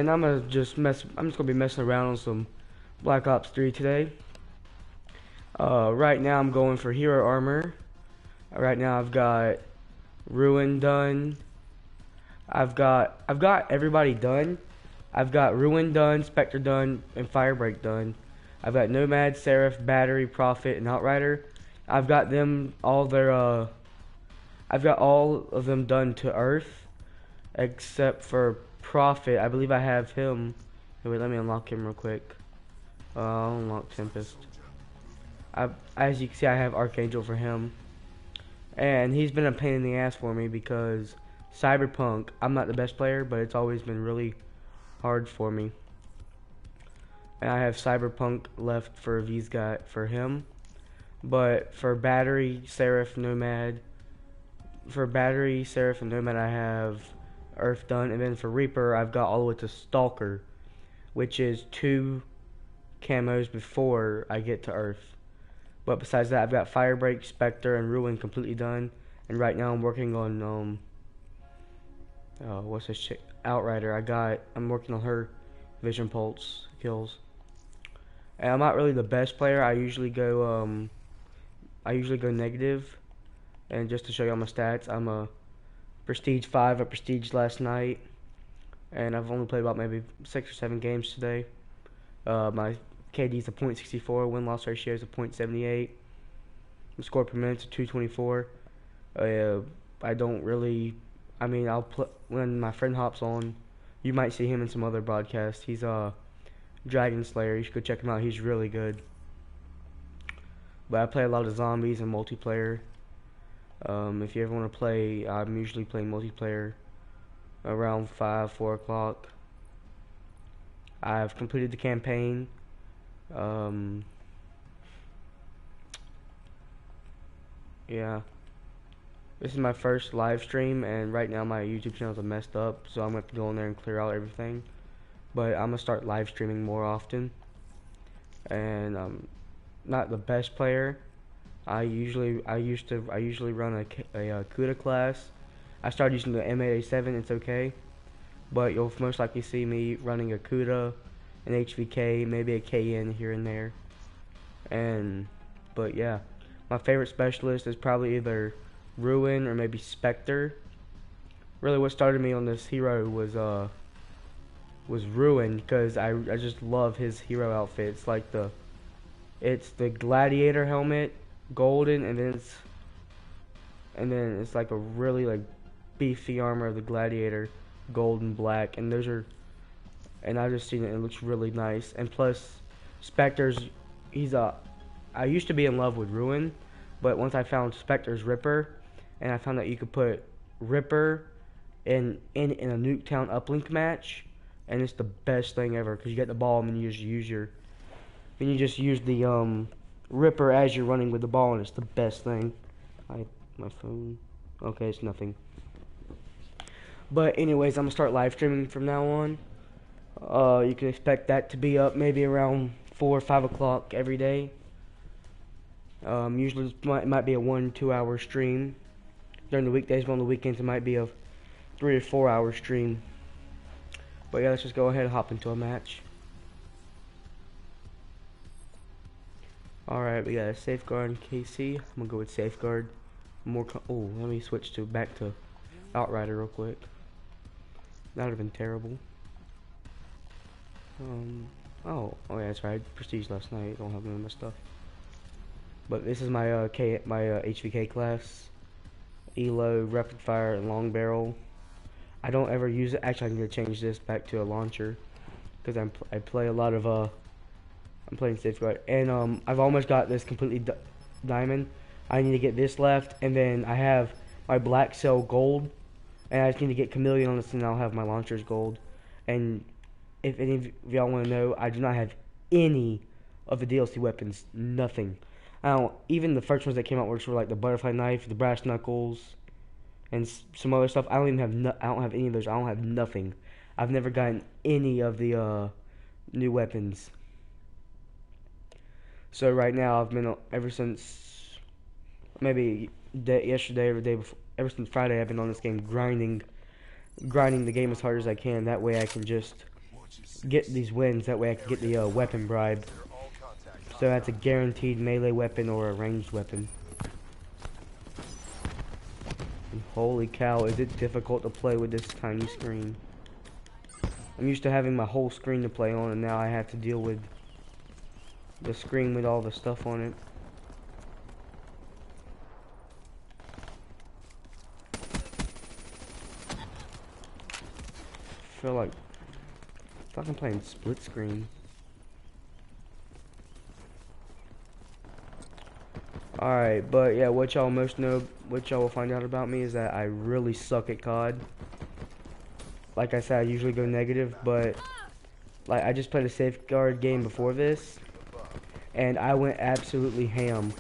and I'm just gonna be messing around on some Black Ops 3 today. Right now I'm going for hero armor. Right now I've got Ruin done. I've got everybody done. I've got Ruin done, Spectre done, and Firebreak done. I've got Nomad, Seraph, Battery, Prophet, and Outrider. I've got them all their I've got all of them done to Earth, except for Prophet. I believe I have him. Hey, wait, let me unlock him real quick. I'll unlock Tempest. As you can see, I have Archangel for him, and he's been a pain in the ass for me because Cyberpunk, I'm not the best player, but it's always been really hard for me. And I have Cyberpunk left for for him. But for Battery, Seraph, Nomad, I have Earth done. And then for Reaper, I've got all the way to Stalker, which is 2 camos before I get to Earth. But besides that, I've got Firebreak, Spectre, and Ruin completely done. And right now I'm working on what's this chick? Outrider. I'm working on her Vision Pulse kills. And I'm not really the best player. I usually go negative. And just to show y'all my stats, I'm a Prestige 5 at Prestige last night. And I've only played about maybe 6 or 7 games today. My KD is a .64, win-loss ratio is a .78. Score per minute is 224. I don't really. I mean, when my friend hops on. You might see him in some other broadcasts. He's Dragon Slayer. You should go check him out. He's really good. But I play a lot of zombies and multiplayer. If you ever want to play, I'm usually playing multiplayer around 4 o'clock. I've completed the campaign. Yeah. This is my first live stream, and right now my YouTube channels are messed up, so I'm going to have to go in there and clear out everything. But I'm going to start live streaming more often. And I'm not the best player. I usually run a CUDA class. I started using the M8A7, it's okay. But you'll most likely see me running a CUDA, an HVK, maybe a KN here and there. But yeah, my favorite specialist is probably either Ruin or maybe Spectre. Really, what started me on this hero was Ruin, because I just love his hero outfit. It's the gladiator helmet, golden, and then it's like a really beefy armor of the gladiator, gold and black, and I just seen it, and it looks really nice. And plus, Spectre's, I used to be in love with Ruin, but once I found Spectre's Ripper, and I found that you could put Ripper in a Nuketown uplink match, and it's the best thing ever, because you get the ball and then you just use the Ripper as you're running with the ball, and it's the best thing. My phone. Okay, it's nothing. But anyways, I'm gonna start live streaming from now on. You can expect that to be up maybe around 4 or 5 o'clock every day. Usually it might be a 1-2 hour stream during the weekdays, but on the weekends it might be a 3 or 4 hour stream. But yeah, let's just go ahead and hop into a match. Alright, we got a Safeguard and KC. I'm gonna go with Safeguard. Oh, let me switch back to Outrider real quick. That would have been terrible. Oh yeah, that's right. Prestige last night. Don't have none of my stuff. But this is my HVK class. Elo, rapid fire, and long barrel. I don't ever use it. Actually, I'm gonna change this back to a launcher because I play a lot of I'm playing Safeguard, and I've almost got this completely diamond. I need to get this left, and then I have my black cell gold, and I just need to get Chameleon on this, and I'll have my launchers gold. And if any of y'all want to know, I do not have any of the DLC weapons. Nothing. Even the first ones that came out, which were like the butterfly knife, the brass knuckles, and some other stuff. I don't have any of those. I don't have nothing. I've never gotten any of the new weapons. So right now, I've been ever since maybe yesterday or the day before, ever since Friday, I've been on this game grinding the game as hard as I can. That way, I can just get these wins. That way I can get the weapon bribe. So that's a guaranteed melee weapon or a ranged weapon. And holy cow, is it difficult to play with this tiny screen. I'm used to having my whole screen to play on, and now I have to deal with the screen with all the stuff on it. I feel like I'm playing split screen. Alright, but yeah, what y'all will find out about me is that I really suck at COD. Like I said, I usually go negative, but like I just played a safeguard game before this, and I went absolutely ham.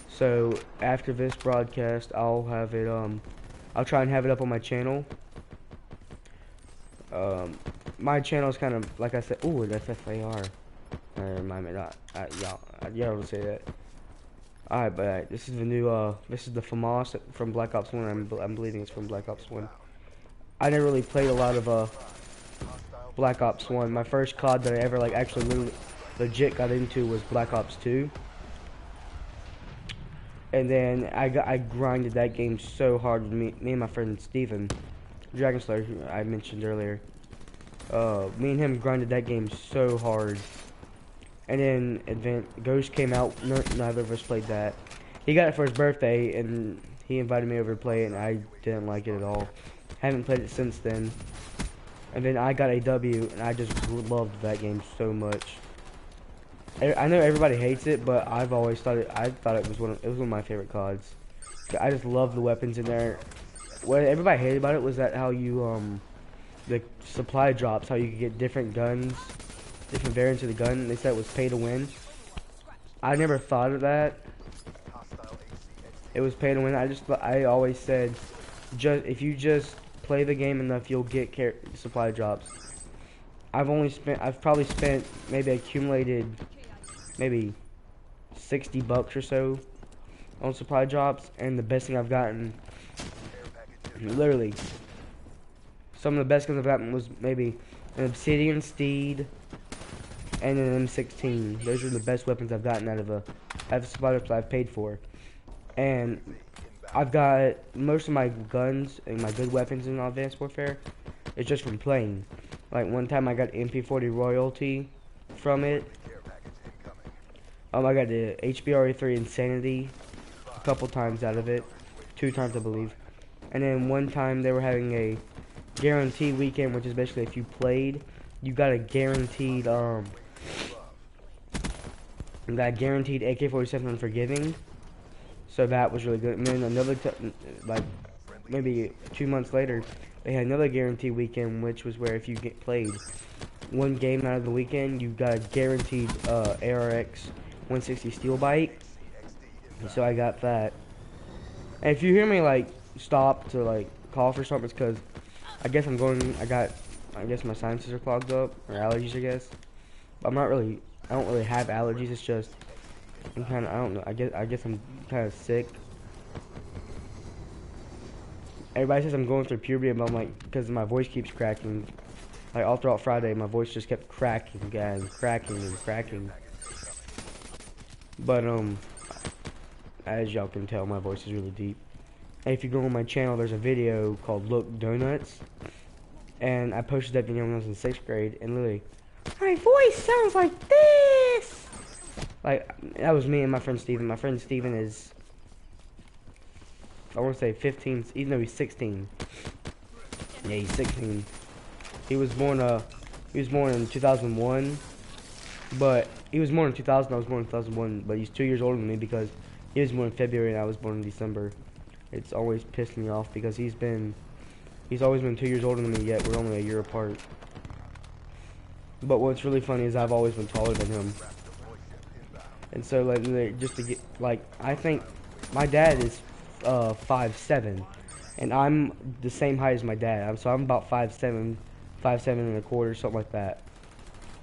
So after this broadcast, I'll have it I'll try and have it up on my channel. My channel is kind of like I said. Ooh, that's FAR. Remind me not. Y'all don't say that. Alright, but this is the new this is the FAMAS from Black Ops 1. I'm believing it's from Black Ops 1. I never really played a lot of Black Ops 1. My first COD that I ever like actually legit got into was Black Ops 2. And then I grinded that game so hard with me and my friend Steven, Dragon Slayer, who I mentioned earlier. Me and him grinded that game so hard. And then Ghost came out. Neither of us played that. He got it for his birthday, and he invited me over to play it, and I didn't like it at all. Haven't played it since then. And then I got a W, and I just loved that game so much. I know everybody hates it, but I've always thought it was one of my favorite CODs. I just love the weapons in there. What everybody hated about it was that how you the supply drops, how you could get different guns, different variants of the gun. They said it was pay to win. I never thought of that. It was pay to win. I always said, if you just play the game enough, you'll get supply drops. I've probably spent maybe accumulated maybe $60 or so on supply drops, and the best thing I've gotten, literally, some of the best guns I've gotten was maybe an Obsidian Steed and an M16. Those are the best weapons I've gotten out of supply drops I've paid for. And I've got most of my guns and my good weapons in Advanced Warfare. It's just from playing. Like one time I got MP40 royalty from it. I got the HBRE3 Insanity a couple times out of it. 2 times I believe. And then one time they were having a guarantee weekend, which is basically if you played, you got a guaranteed AK-47 Unforgiving. So that was really good. And then another like maybe 2 months later, they had another guarantee weekend, which was where if you played one game out of the weekend, you got a guaranteed ARX 160 steel bite. So I got that. And if you hear me like stop to like call for something, it's because I guess I guess my sinuses are clogged up, or allergies, I guess. But I don't really have allergies. It's just I don't know. I guess I'm kind of sick. Everybody says I'm going through puberty, but I'm like, because my voice keeps cracking. Like all throughout Friday, my voice just kept cracking and cracking and cracking. But as y'all can tell, my voice is really deep. And if you go on my channel, there's a video called "Look Donuts," and I posted that video when I was in 6th grade, and literally, my voice sounds like this. Like, that was me and my friend Steven. My friend Steven is, I want to say 15, even though he's 16. Yeah, he's 16. He was born in 2001, but he was born in 2000, I was born in 2001, but he's 2 years older than me because he was born in February and I was born in December. It's always pissed me off because he's always been 2 years older than me, yet we're only a year apart. But what's really funny is I've always been taller than him. And so, like, just to get, like, I think my dad is 5'7", and I'm the same height as my dad. So I'm about 5'7", 5'7 and a quarter, something like that.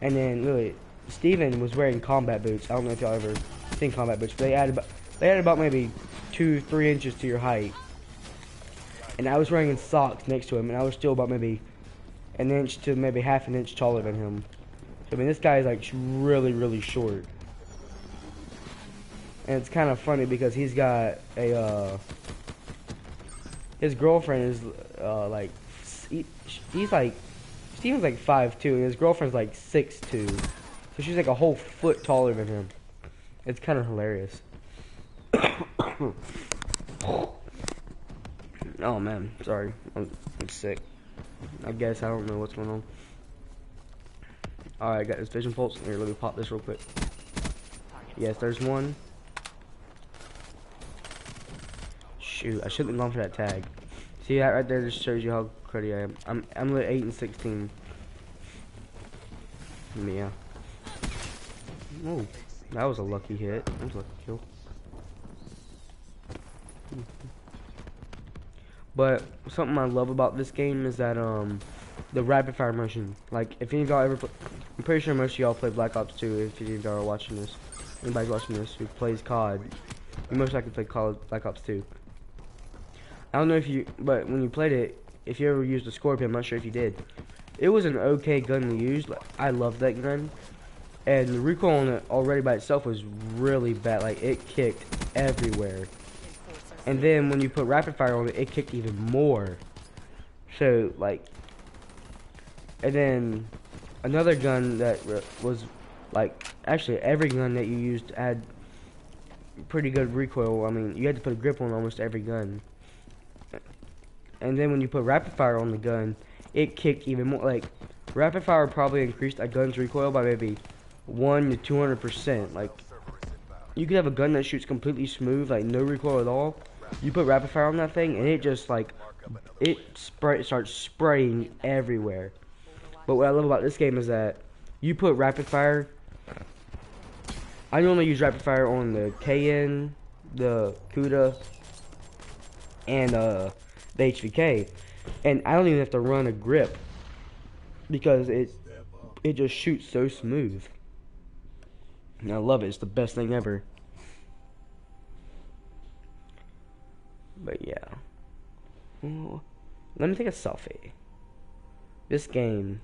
And then, really, Steven was wearing combat boots. I don't know if y'all ever seen combat boots, but they add about maybe 2-3 inches to your height. And I was wearing socks next to him, and I was still about maybe an inch to maybe half an inch taller than him. So, I mean, this guy is like really, really short. And it's kind of funny because he's got a, his girlfriend is, like, he's like, Steven's like 5'2", and his girlfriend's like 6'2". So she's like a whole foot taller than him. It's kind of hilarious. Oh man, sorry. I'm sick. I guess I don't know what's going on. Alright, got this vision pulse. Here, let me pop this real quick. Yes, there's one. Shoot, I shouldn't have gone for that tag. See that right there just shows you how cruddy I am. I'm lit 8 and 16. Yeah. Oh, that was a lucky hit. That was a lucky kill. But something I love about this game is that the rapid fire motion. Like if any of y'all ever play, I'm pretty sure most of y'all play Black Ops 2. If any of y'all are watching this, anybody's watching this who plays COD, you most likely play Black Ops 2. I don't know if you, but when you played it, if you ever used the Scorpion, I'm not sure if you did. It was an okay gun to use. Like, I love that gun, and the recoil on it already by itself was really bad. Like it kicked everywhere. And then when you put rapid fire on it, it kicked even more. So like, and then another gun that was like, actually every gun that you used had pretty good recoil. I mean, you had to put a grip on almost every gun. And then when you put rapid fire on the gun, it kicked even more. Like rapid fire probably increased a gun's recoil by maybe 100 to 200%. Like you could have a gun that shoots completely smooth, like no recoil at all. You put rapid fire on that thing, and it just like it starts spraying everywhere. But what I love about this game is that you put rapid fire. I normally use rapid fire on the KN, the Kuda, and the HVK, and I don't even have to run a grip because it just shoots so smooth. And I love it. It's the best thing ever. But yeah. Ooh, let me take a selfie. This game.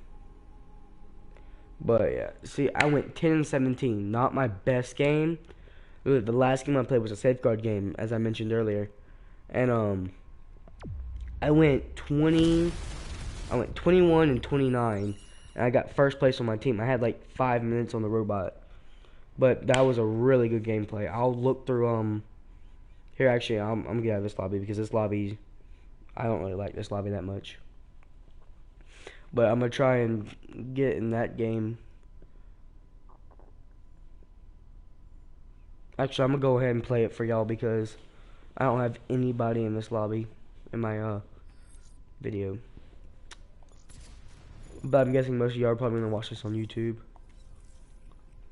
But yeah. See, I went 10 and 17. Not my best game. The last game I played was a safeguard game, as I mentioned earlier. And I went 21 and 29. And I got first place on my team. I had like 5 minutes on the robot. But that was a really good gameplay. I'll look through here, actually, I'm gonna get out of this lobby because this lobby, I don't really like this lobby that much. But I'm gonna try and get in that game. Actually, I'm gonna go ahead and play it for y'all because I don't have anybody in this lobby in my video. But I'm guessing most of y'all are probably gonna watch this on YouTube.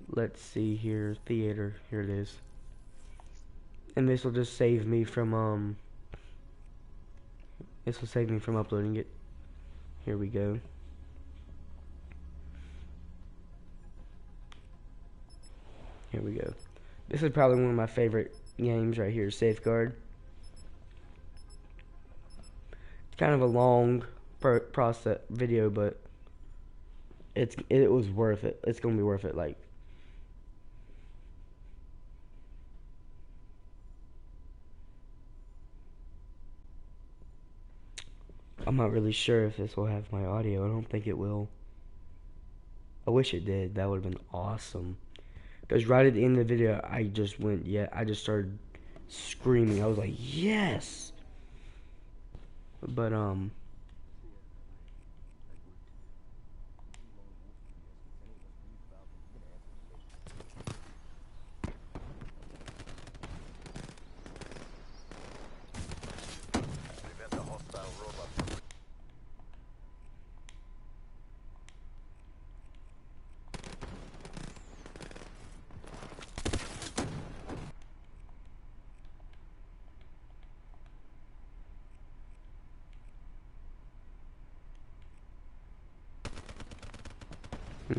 Let's see here, theater. Here it is. And this will just save me from uploading it. Here we go. Here we go. This is probably one of my favorite games right here, Safeguard. It's kind of a long process video, but it was worth it. It's gonna be worth it. Like, I'm not really sure if this will have my audio. I don't think it will. I wish it did. That would have been awesome. Because right at the end of the video, I just went, yeah, I just started screaming. I was like, yes! But,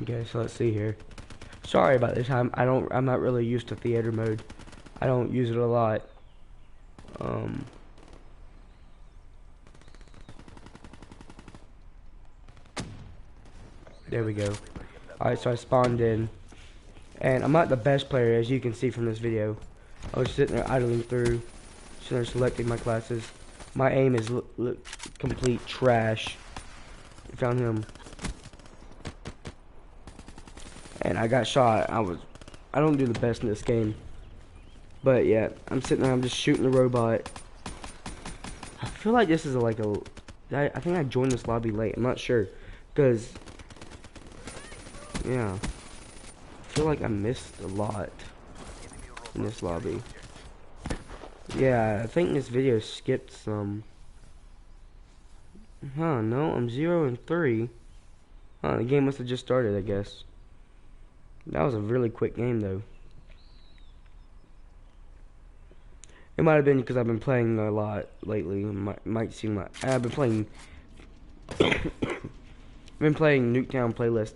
okay, so let's see here. Sorry about this. I'm not really used to theater mode. I don't use it a lot. There we go. Alright, so I spawned in. And I'm not the best player, as you can see from this video. I was sitting there idling through, sitting there selecting my classes. My aim is complete trash. I found him. And I got shot. I don't do the best in this game. But yeah, I'm sitting there, I'm just shooting the robot. I feel like this is I think I joined this lobby late, I'm not sure. Because, yeah. I feel like I missed a lot in this lobby. Yeah, I think this video skipped some. Huh, no, I'm 0-3. Huh, the game must have just started, I guess. That was a really quick game, though. It might have been because I've been playing a lot lately. Might seem like I've been playing. I've been playing Nuketown playlist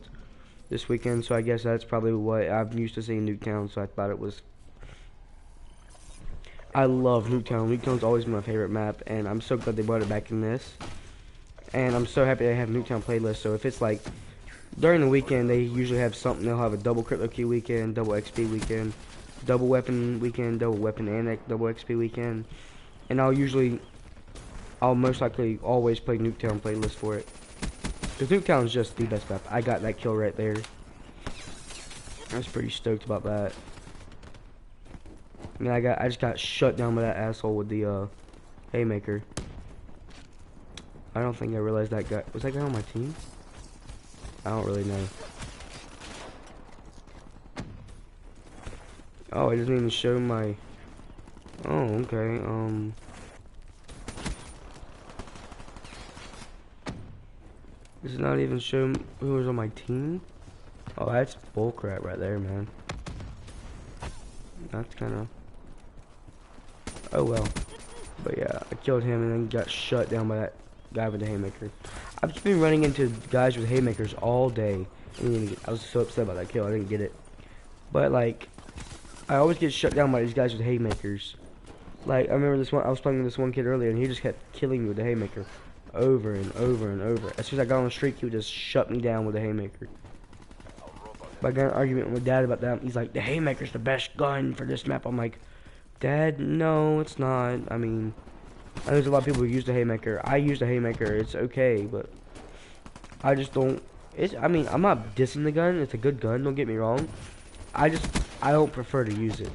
this weekend, so I guess that's probably what I'm used to seeing Nuketown. So I thought it was. I love Nuketown. Nuketown's always been my favorite map, and I'm so glad they brought it back in this. And I'm so happy they have Nuketown playlist. So if it's like during the weekend, they usually have something. They'll have a double crypto key weekend, double XP weekend, double weapon weekend, double weapon and double XP weekend. And I'll most likely always play Nuketown playlist for it. Because Nuketown's just the best map. I got that kill right there. I was pretty stoked about that. I mean, I just got shut down by that asshole with the haymaker. I don't think I realized that guy was that guy on my team. I don't really know. Oh, it doesn't even show my. Oh, okay. Does it not even show who was on my team? Oh, that's bullcrap right there, man. That's kind of. Oh well. But yeah, I killed him and then got shut down by that guy with the haymaker. I've just been running into guys with haymakers all day. I was so upset about that kill. I didn't get it. But like, I always get shut down by these guys with haymakers. Like, I remember this one. I was playing with this one kid earlier, and he just kept killing me with the haymaker, over and over and over. As soon as I got on the streak, he would just shut me down with the haymaker. But I got an argument with Dad about that. He's like, the haymaker's the best gun for this map. I'm like, Dad, no, it's not. I mean, I know there's a lot of people who use the haymaker. I use the haymaker. It's okay, but I just don't. I mean, I'm not dissing the gun. It's a good gun. Don't get me wrong. I don't prefer to use it.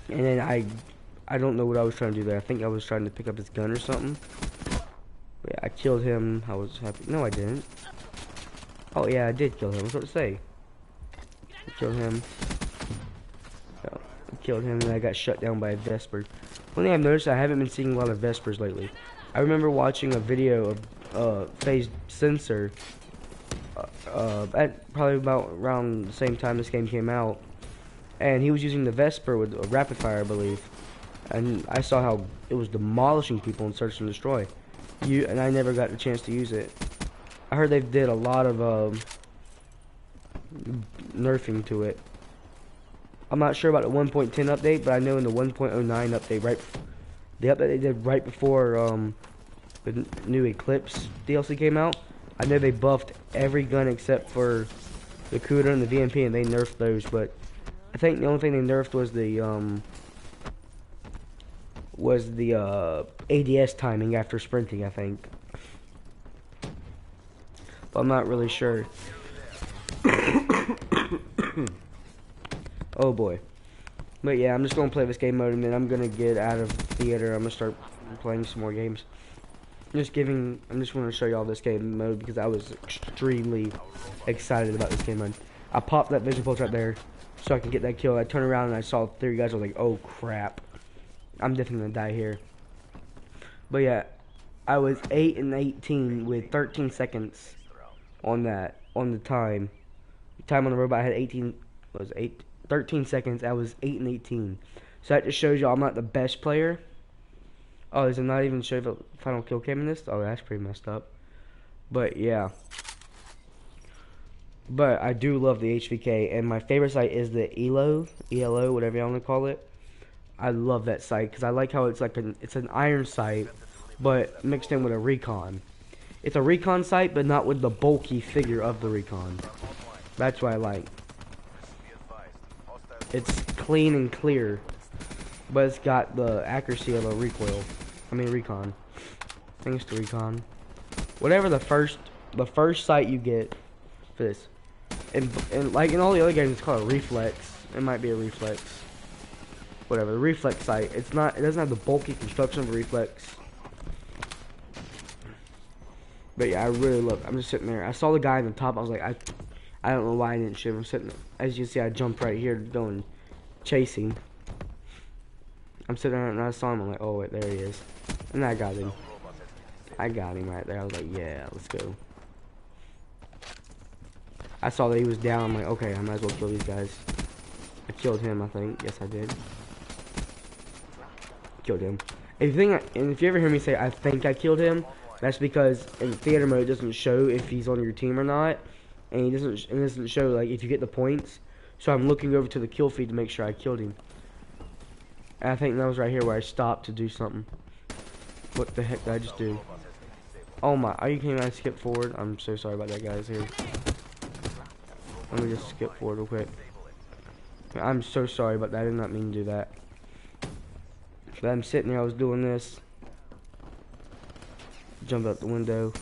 And then I don't know what I was trying to do there. I think I was trying to pick up his gun or something. But yeah, I killed him. I was happy. No, I didn't. Oh yeah, I did kill him. What's what to say? I killed him. Oh, I killed him, and I got shut down by a Vesper. One thing I've noticed, I haven't been seeing a lot of Vespers lately. I remember watching a video of FaZe Sensor at probably about around the same time this game came out, and he was using the Vesper with a rapid fire, I believe, and I saw how it was demolishing people in Search and Destroy. And I never got the chance to use it. I heard they did a lot of nerfing to it. I'm not sure about the 1.10 update, but I know in the 1.09 update, the update they did right before the new Eclipse DLC came out, I know they buffed every gun except for the Cuda and the VMP, and they nerfed those. But I think the only thing they nerfed was the ADS timing after sprinting, I think. But I'm not really sure. Oh boy. But yeah, I'm just gonna play this game mode, and then I'm gonna get out of theater. I'm gonna start playing some more games. I just want to show y'all this game mode because I was extremely excited about this game mode. I popped that vision pulse right there so I can get that kill. I turned around and I saw 3 guys. I was like, oh crap, I'm definitely gonna die here. But yeah, I was 8-18 with 13 seconds on the time. Time on the robot I had 13 seconds. I was 8-18. So that just shows y'all I'm not the best player. Oh, does it not even show the final kill cam in this? Oh, that's pretty messed up. But yeah. But I do love the HVK, and my favorite site is the ELO, whatever you want to call it. I love that site because I like how it's like it's an iron site, but mixed in with a recon. It's a recon sight, but not with the bulky figure of the recon. That's what I like. It's clean and clear, but it's got the accuracy of a recoil. I mean recon. Thanks to recon. Whatever the first sight you get for this, and like in all the other games, it's called a reflex. It might be a reflex. Whatever, the reflex sight. It doesn't have the bulky construction of a reflex. But yeah, I really love it. I'm just sitting there. I saw the guy in the top. I was like, I don't know why I didn't shoot him. I'm sitting there. As you can see, I jumped right here going chasing. I'm sitting there and I saw him. I'm like, oh wait, there he is. And I got him. I got him right there. I was like, yeah, let's go. I saw that he was down. I'm like, okay, I might as well kill these guys. I killed him, I think. Yes, I did. Killed him. If you ever hear me say I think I killed him, that's because in theater mode it doesn't show if he's on your team or not, and it doesn't show like if you get the points. So I'm looking over to the kill feed to make sure I killed him. And I think that was right here where I stopped to do something. What the heck did I just do? Oh my! Are you kidding me? I skipped forward. I'm so sorry about that, guys. Here, let me just skip forward real quick. I'm so sorry about that. I did not mean to do that. But I'm sitting there. I was doing this. Jumped out the window,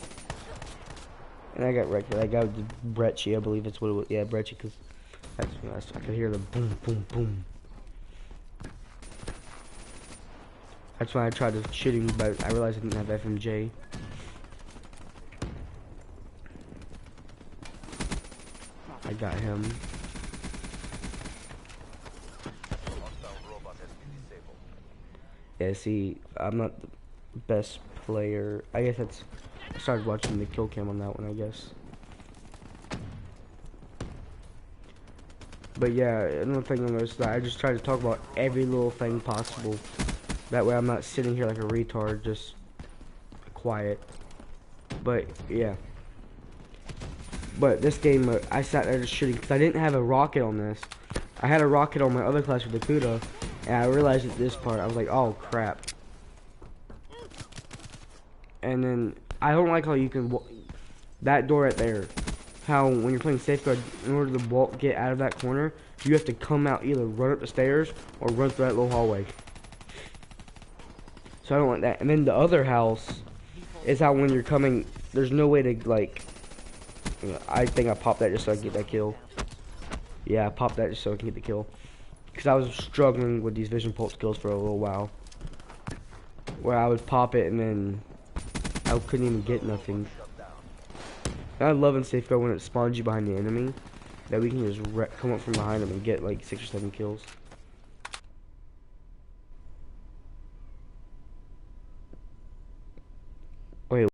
and I got wrecked. I got Brecci, I believe it's what it was. Yeah, Brecci, because I could hear the boom, boom, boom. That's why I tried to shoot him, but I realized I didn't have FMJ. I got him. Yeah, see, I'm not the best player. I guess that's. I started watching the kill cam on that one, I guess. But yeah, another thing I noticed that I just try to talk about every little thing possible. That way I'm not sitting here like a retard, just quiet. But yeah. But this game, I sat there just shooting because I didn't have a rocket on this. I had a rocket on my other class with the Kuda, and I realized at this part, I was like, oh crap. And then I don't like how you can that door right there. How when you're playing safeguard, in order to get out of that corner, you have to come out, either run up the stairs or run through that little hallway. So I don't like that. And then the other house is how when you're coming, there's no way to like. I think I popped that just so I can get that kill. Yeah, I popped that just so I can get the kill. Because I was struggling with these vision pulse kills for a little while. Where I would pop it and then I couldn't even get nothing. And I love in safeguard when it spawns you behind the enemy. That we can just come up from behind them and get like 6 or 7 kills.